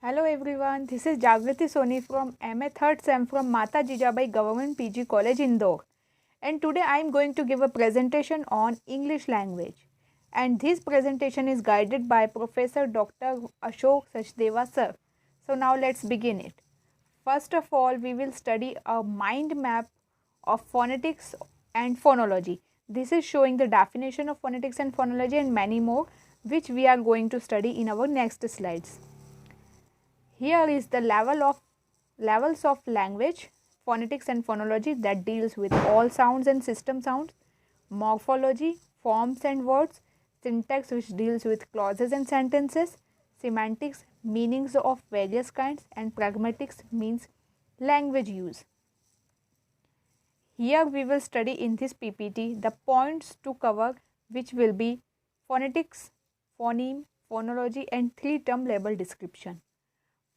Hello everyone, this is Jagrati Soni from MA 3rd SEM from Mata Jijabai Government PG College Indore. And today I am going to give a presentation on English language. And this presentation is guided by Professor Dr. Ashok Sachdeva sir. So now let's begin it. First of all, we will study a mind map of phonetics and phonology. This is showing the definition of phonetics and phonology and many more, which we are going to study in our next slides. Here is the levels of language, phonetics and phonology that deals with all sounds and system sounds, morphology, forms and words, syntax which deals with clauses and sentences, semantics, meanings of various kinds, and pragmatics means language use. Here we will study in this PPT the points to cover, which will be phonetics, phoneme, phonology and three-term label description.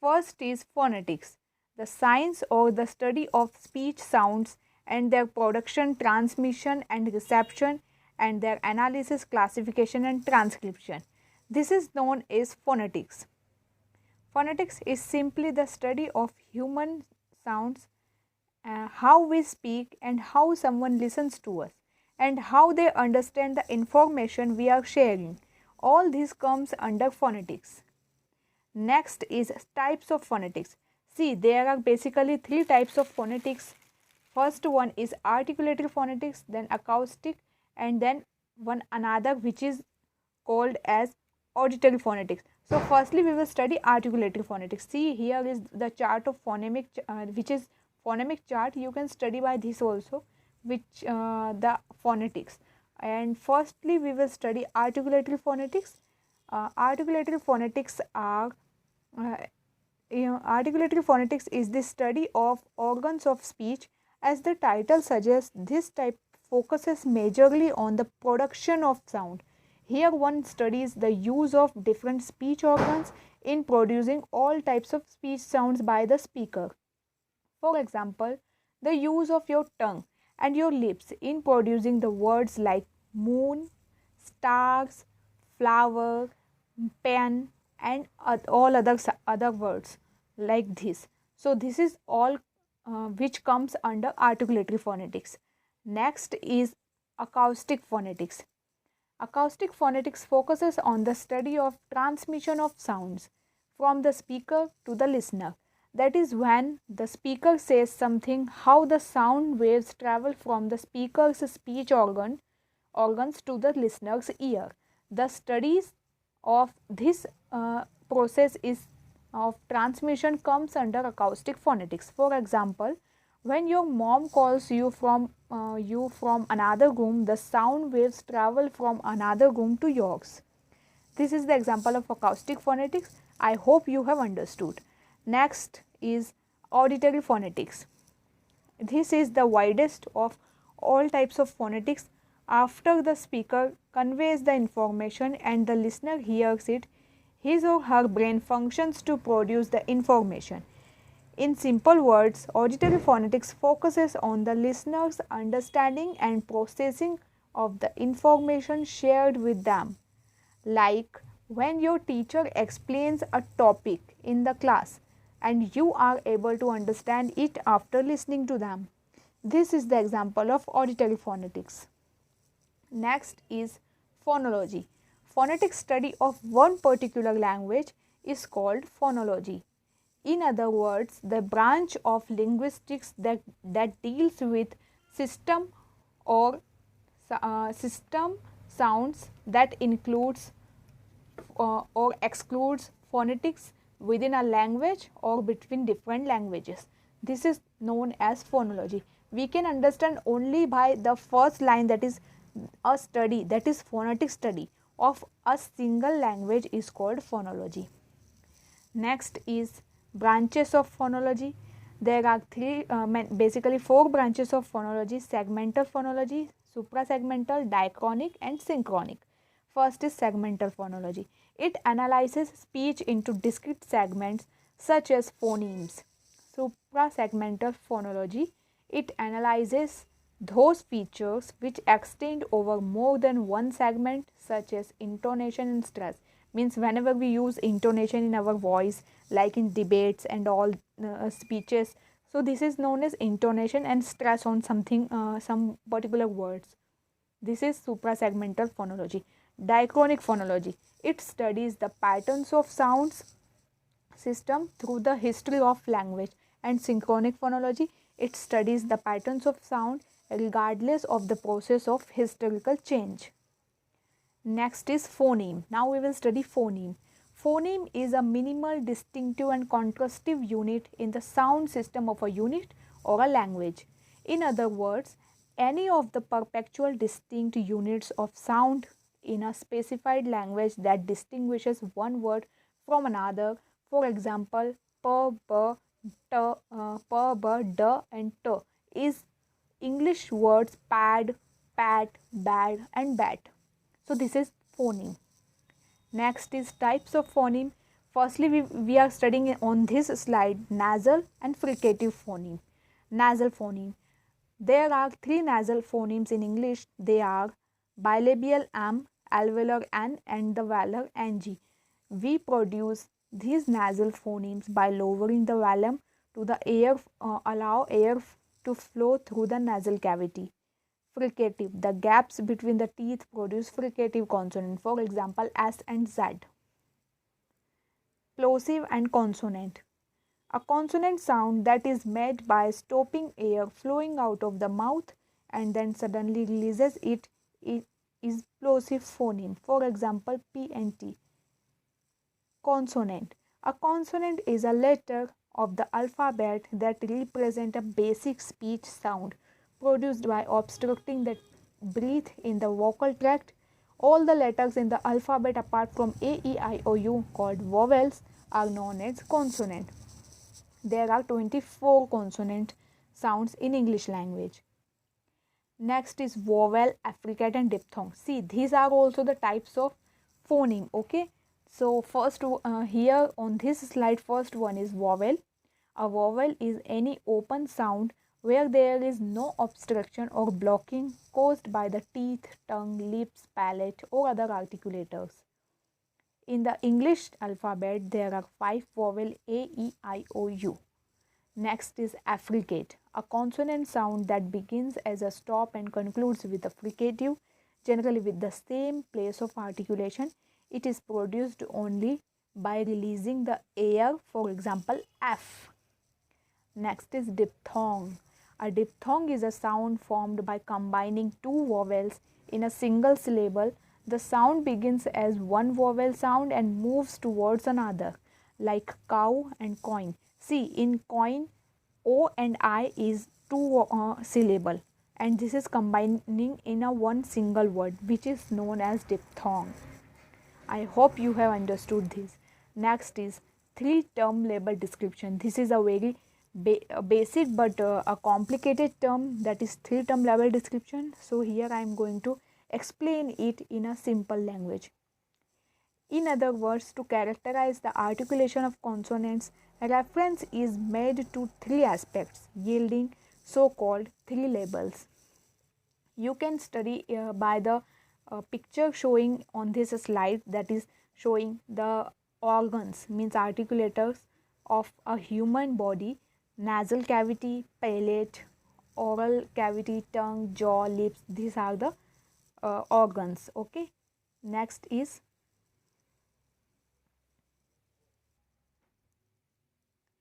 First is phonetics, the science or the study of speech sounds and their production, transmission and reception, and their analysis, classification and transcription. This is known as phonetics. Phonetics is simply the study of human sounds, how we speak and how someone listens to us, and how they understand the information we are sharing. All this comes under phonetics. Next is types of phonetics. See, there are basically three types of phonetics. First one is articulatory phonetics, then acoustic, and then one another which is called as auditory phonetics. So firstly we will study articulatory phonetics. See, here is the chart of phonemic which is phonemic chart. You can study by this also, which the phonetics. And firstly we will study articulatory phonetics. Articulatory phonetics are articulatory phonetics is the study of organs of speech. As the title suggests, this type focuses majorly on the production of sound. Here one studies the use of different speech organs in producing all types of speech sounds by the speaker. For example, the use of your tongue and your lips in producing the words like moon, stars, flower, pen, and all other words like this. So this is all which comes under articulatory phonetics. Next is acoustic phonetics. Acoustic phonetics focuses on the study of transmission of sounds from the speaker to the listener. That is, when the speaker says something, how the sound waves travel from the speaker's speech organs to the listener's ear. The studies of this process is of transmission comes under acoustic phonetics. For example, when your mom calls you from another room, the sound waves travel from another room to yours. This is the example of acoustic phonetics. I hope you have understood. Next is auditory phonetics. This is the widest of all types of phonetics. After the speaker conveys the information and the listener hears it, his or her brain functions to produce the information. In simple words, auditory phonetics focuses on the listener's understanding and processing of the information shared with them. Like when your teacher explains a topic in the class and you are able to understand it after listening to them. This is the example of auditory phonetics. Next is phonology. Phonetic study of one particular language is called phonology. In other words, the branch of linguistics that deals with system or system sounds that includes or excludes phonetics within a language or between different languages. This is known as phonology. We can understand only by the first line, that is a study, that is phonetic study of a single language is called phonology. Next is branches of phonology. There are basically four branches of phonology: segmental phonology, suprasegmental, diachronic and synchronic. First is segmental phonology. It analyzes speech into discrete segments such as phonemes. Suprasegmental phonology, it analyzes those features which extend over more than one segment such as intonation and stress. means whenever we use intonation in our voice, like in debates and all speeches, so this is known as intonation and stress on something, some particular words. This is suprasegmental phonology. Diachronic phonology, it studies the patterns of sounds system through the history of language. And synchronic phonology, it studies the patterns of sound regardless of the process of historical change. Next is phoneme. Now we will study phoneme. Phoneme is a minimal, distinctive and contrastive unit in the sound system of a unit or a language. In other words, any of the perpetual distinct units of sound in a specified language that distinguishes one word from another. For example, p, b, d and t is English words pad, pat, bad and bat. So this is phoneme. Next is types of phoneme. Firstly, we are studying on this slide nasal and fricative phoneme. Nasal phoneme. There are three nasal phonemes in English. They are bilabial m, alveolar n and the velar ng. We produce these nasal phonemes by lowering the velum to the air, allow air to flow through the nasal cavity. Fricative, the gaps between the teeth produce fricative consonant, for example S and Z. Plosive and consonant. A consonant sound that is made by stopping air flowing out of the mouth and then suddenly releases it is plosive phoneme, for example P and T. Consonant. A consonant is a letter of the alphabet that represent a basic speech sound produced by obstructing the breath in the vocal tract. All the letters in the alphabet apart from A, E, I, O, U called vowels are known as consonant. There are 24 consonant sounds in English language. Next is vowel, affricate and diphthong. See, these are also the types of phoneme, okay? So first here on this slide, first one is vowel. A vowel is any open sound where there is no obstruction or blocking caused by the teeth, tongue, lips, palate or other articulators. In the English alphabet, there are 5 vowels A, E, I, O, U. Next is affricate, a consonant sound that begins as a stop and concludes with a fricative, generally with the same place of articulation. It is produced only by releasing the air, for example F. Next is diphthong. A diphthong is a sound formed by combining two vowels in a single syllable. The sound begins as one vowel sound and moves towards another, like cow and coin. See, in coin, O and I is two syllable, and this is combining in a one single word, which is known as diphthong. I hope you have understood this. Next is three term label description. This is a very basic but a complicated term, that is three term label description. So here I am going to explain it in a simple language. In other words, to characterize the articulation of consonants, reference is made to three aspects, yielding so-called three labels. You can study by the picture showing on this slide, that is showing the organs, means articulators of a human body: nasal cavity, palate, oral cavity, tongue, jaw, lips. These are the organs. Okay. Next is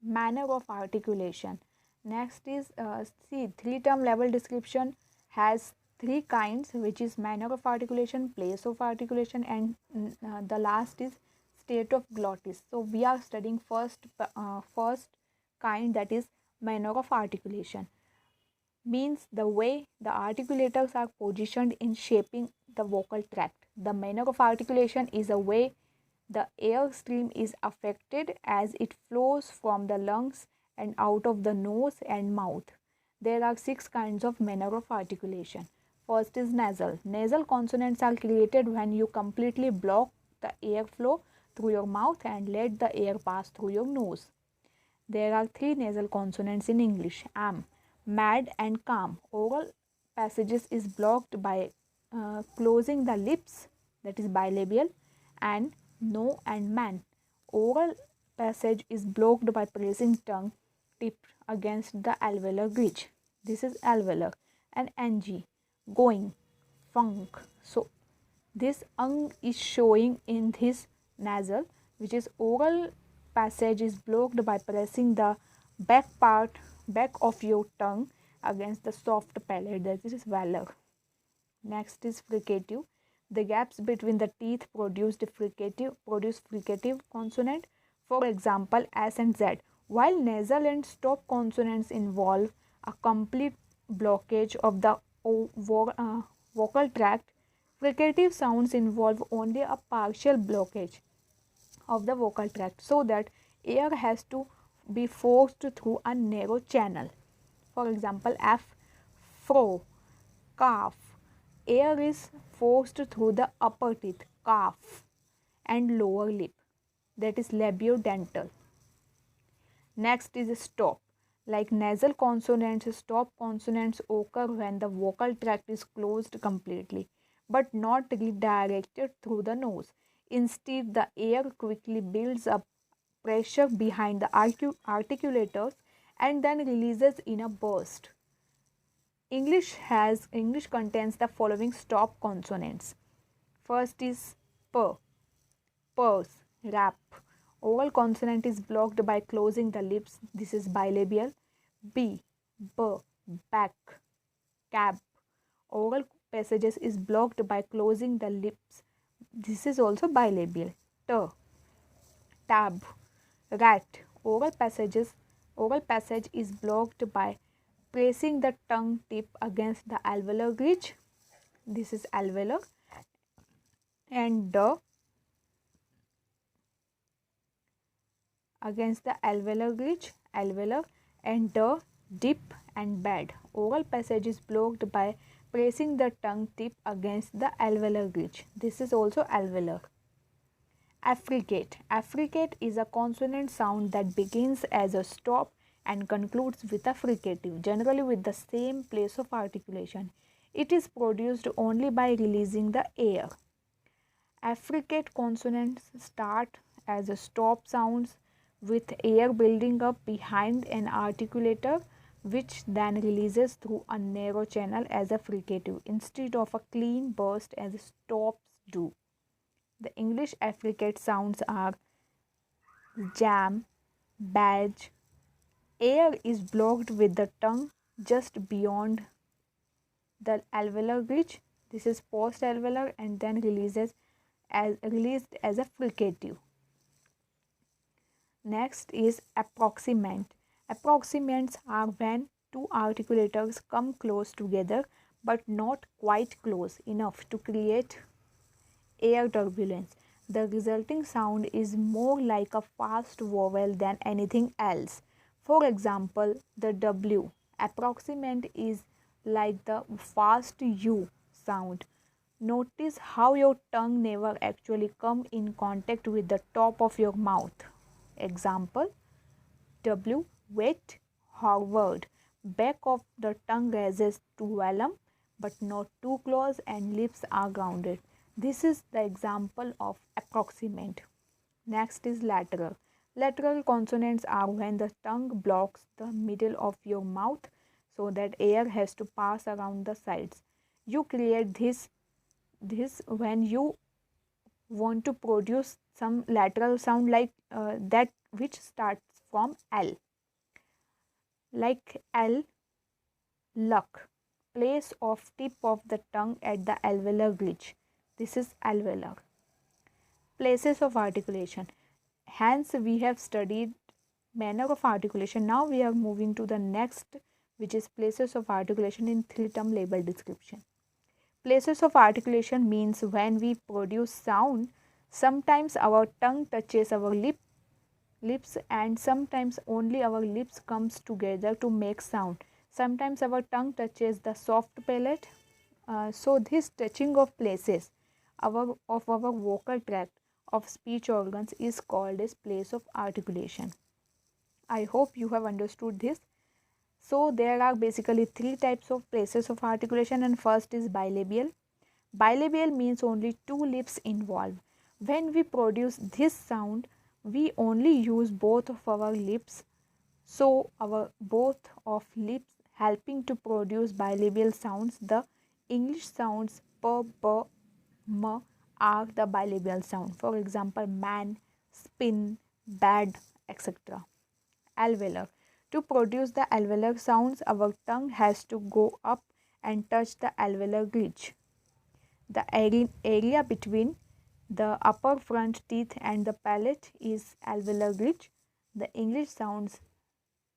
manner of articulation. Next is see, three term label description has three kinds, which is manner of articulation, place of articulation, and the last is state of glottis. So we are studying first kind, that is manner of articulation. Means the way the articulators are positioned in shaping the vocal tract. The manner of articulation is a way the air stream is affected as it flows from the lungs and out of the nose and mouth. There are 6 kinds of manner of articulation. First is nasal. Nasal consonants are created when you completely block the airflow through your mouth and let the air pass through your nose. There are 3 nasal consonants in English: am, mad and calm. Oral passages is blocked by closing the lips, that is bilabial, and no and man. Oral passage is blocked by pressing tongue tip against the alveolar ridge. This is alveolar. And ng, going, funk. So this ang is showing in this nasal, which is oral passage is blocked by pressing the back of your tongue against the soft palate. That is velar. Next is fricative. The gaps between the teeth produce fricative consonant. For example, S and Z. While nasal and stop consonants involve a complete blockage of the vocal tract, fricative sounds involve only a partial blockage of the vocal tract, so that air has to be forced through a narrow channel. For example, F, fro, calf. Air is forced through the upper teeth, calf, and lower lip, that is labiodental. Next is stop. Like nasal consonants, stop consonants occur when the vocal tract is closed completely, but not redirected through the nose. Instead, the air quickly builds up pressure behind the articulators and then releases in a burst. English contains the following stop consonants. First is p, purse, rap. Oral consonant is blocked by closing the lips. This is bilabial. B, b, back, cab. Oral passages is blocked by closing the lips. This is also bilabial. T, tab, rat. Oral passage is blocked by pressing the tongue tip against the alveolar ridge. This is alveolar. And the against the alveolar ridge, alveolar, and the dip and bed. Oral passage is blocked by pressing the tongue tip against the alveolar ridge. This is also alveolar. Affricate. Affricate is a consonant sound that begins as a stop and concludes with a fricative, generally with the same place of articulation. It is produced only by releasing the air. Affricate consonants start as a stop sounds with air building up behind an articulator, which then releases through a narrow channel as a fricative instead of a clean burst as stops do. The English affricate sounds are jam, badge. Air is blocked with the tongue just beyond the alveolar ridge. This is post alveolar and then released as a fricative. Next is approximant. Approximants are when two articulators come close together but not quite close enough to create air turbulence. The resulting sound is more like a fast vowel than anything else. For example, the W approximant is like the fast U sound. Notice how your tongue never actually come in contact with the top of your mouth. Example, W, wet, Harvard. Back of the tongue raises to vellum but not too close and lips are grounded. This is the example of approximant. Next is lateral. Lateral consonants are when the tongue blocks the middle of your mouth so that air has to pass around the sides. You create this when you want to produce some lateral sound like that which starts from L. Like L, luck, place of tip of the tongue at the alveolar ridge. This is alveolar. Places of articulation. Hence, we have studied manner of articulation. Now we are moving to the next, which is places of articulation in three-term label description. Places of articulation means when we produce sound, sometimes our tongue touches our lips and sometimes only our lips comes together to make sound. Sometimes our tongue touches the soft palate. So this touching of places of our vocal tract of speech organs is called as place of articulation. I hope you have understood this. So there are basically three types of places of articulation, and first is bilabial. Bilabial means only two lips involved. When we produce this sound, we only use both of our lips, so our both of lips helping to produce bilabial sounds. The English sounds p, b, m are the bilabial sound. For example, man, spin, bad, etc. Alveolar. To produce the alveolar sounds, our tongue has to go up and touch the alveolar ridge. The area between the upper front teeth and the palate is alveolar ridge. The English sounds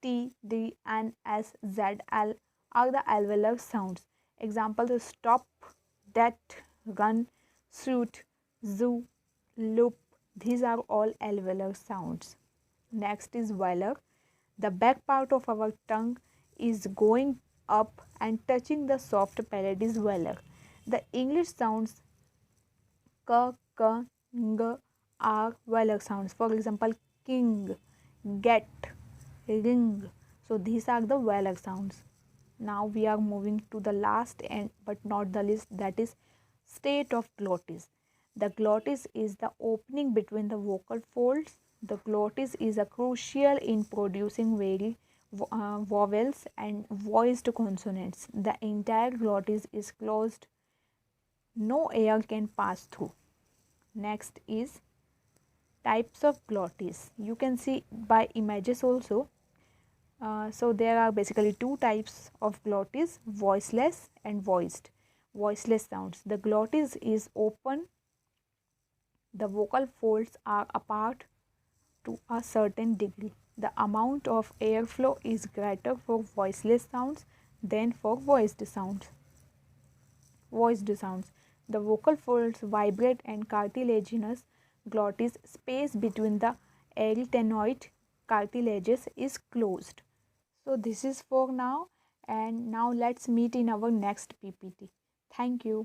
T, D, and S, Z, L are the alveolar sounds. Examples: stop, that, run, shoot, zoo, loop. These are all alveolar sounds. Next is velar. The back part of our tongue is going up and touching the soft palate is velar. The English sounds k, k, ng are velar sounds. For example, king, get, ring. So these are the velar sounds. Now we are moving to the last and but not the least, that is state of glottis. The glottis is the opening between the vocal folds. The glottis is a crucial in producing vowels and voiced consonants. The entire glottis is closed. No air can pass through. Next is types of glottis. You can see by images also. So there are basically two types of glottis: voiceless and voiced. Voiceless sounds. The glottis is open. The vocal folds are apart to a certain degree. The amount of airflow is greater for voiceless sounds than for voiced sounds. The vocal folds vibrate and cartilaginous glottis space between the arytenoid cartilages is closed. So this is for now, and now let's meet in our next PPT. Thank you.